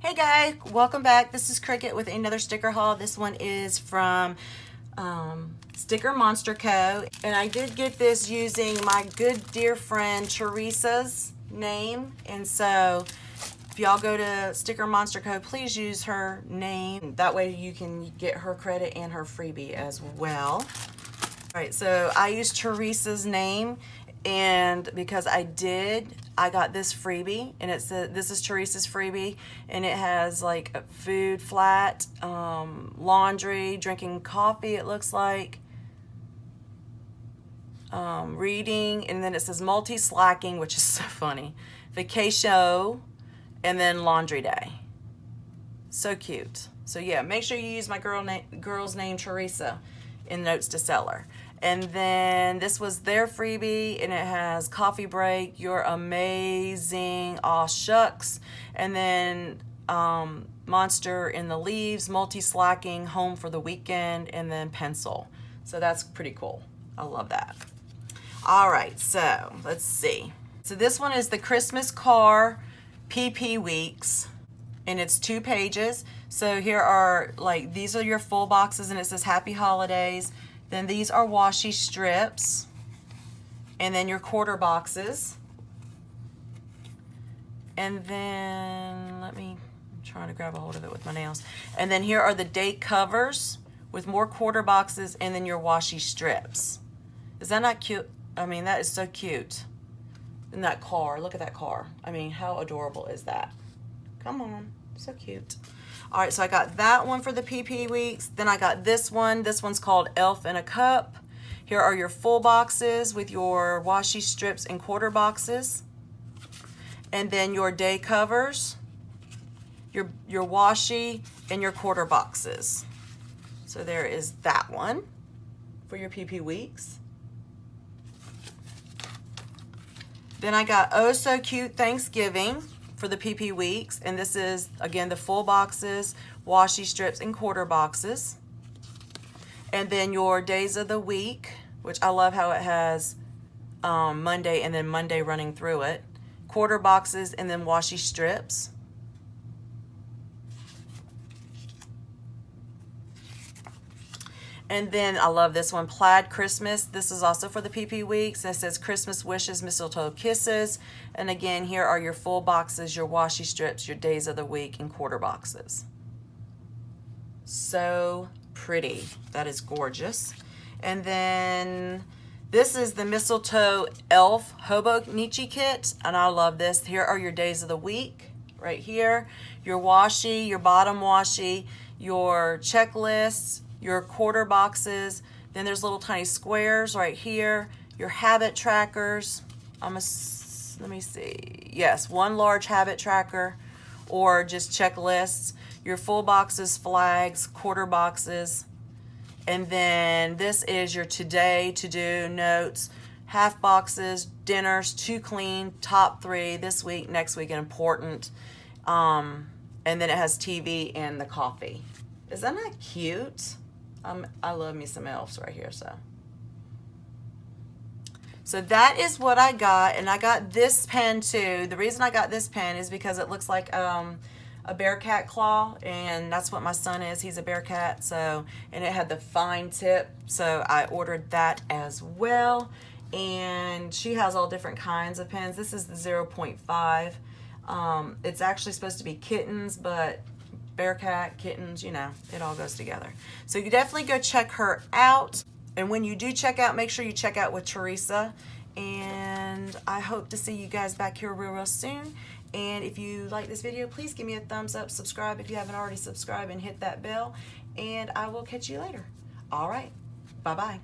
Hey guys, welcome back. This is Cricket with another sticker haul. This one is from Sticker Monster Co. And I did get this using my good dear friend Teresa's name. And so if y'all go to Sticker Monster Co., please use her name. That way you can get her credit and her freebie as well. All right, so I used Teresa's name, and because I got this freebie, and it says this is Teresa's freebie, and it has like a food flat, laundry, drinking coffee, it looks like, reading, and then it says multi-slacking, which is so funny, vacation, and then laundry day. So cute. So yeah, make sure you use my girl's name Teresa in notes to seller. And then this was their freebie, and it has coffee break, you're amazing, aw shucks, and then monster in the leaves, multi-slacking, home for the weekend, and then pencil. So that's pretty cool. I love that. All right, so let's see. So this one is the Christmas Car PP Weeks, and it's 2 pages. So here are, like, these are your full boxes, and it says Happy Holidays. Then these are washi strips, and then your quarter boxes. And then, I'm trying to grab a hold of it with my nails. And then here are the date covers with more quarter boxes, and then your washi strips. Is that not cute? I mean, that is so cute. And that car, look at that car. I mean, how adorable is that? Come on, so cute. All right, so I got that one for the PP Weeks. Then I got this one. This one's called Elf in a Cup. Here are your full boxes with your washi strips and quarter boxes. And then your day covers, your washi, and your quarter boxes. So there is that one for your PP Weeks. Then I got Oh So Cute Thanksgiving for the PP Weeks, and this is again the full boxes, washi strips, and quarter boxes. And then your days of the week, which I love how it has Monday and then Monday running through it, quarter boxes, and then washi strips. And then I love this one, Plaid Christmas. This is also for the PP Weeks. It says Christmas Wishes, Mistletoe Kisses. And again, here are your full boxes, your washi strips, your days of the week, and quarter boxes. So pretty. That is gorgeous. And then this is the Mistletoe Elf Hobo Nietzsche Kit. And I love this. Here are your days of the week right here. Your washi, your bottom washi, your checklists, your quarter boxes, then there's little tiny squares right here, your habit trackers. Let me see. Yes, one large habit tracker or just checklists, your full boxes, flags, quarter boxes, and then this is your today, to-do, notes, half boxes, dinners, to clean, top 3, this week, next week, and important. And then it has TV and the coffee. Is that not cute? I love me some elves right here, so that is what I got. And I got this pen too. The reason I got this pen is because it looks like a bear cat claw, and that's what my son is. He's a bear cat, so, and it had the fine tip, so I ordered that as well. And she has all different kinds of pens. This is the 0.5. It's actually supposed to be kittens, but bear cat, kittens, you know, it all goes together. So you definitely go check her out. And when you do check out, make sure you check out with Teresa. And I hope to see you guys back here real soon. And if you like this video, please give me a thumbs up, subscribe if you haven't already subscribed, and hit that bell. And I will catch you later. All right, bye-bye.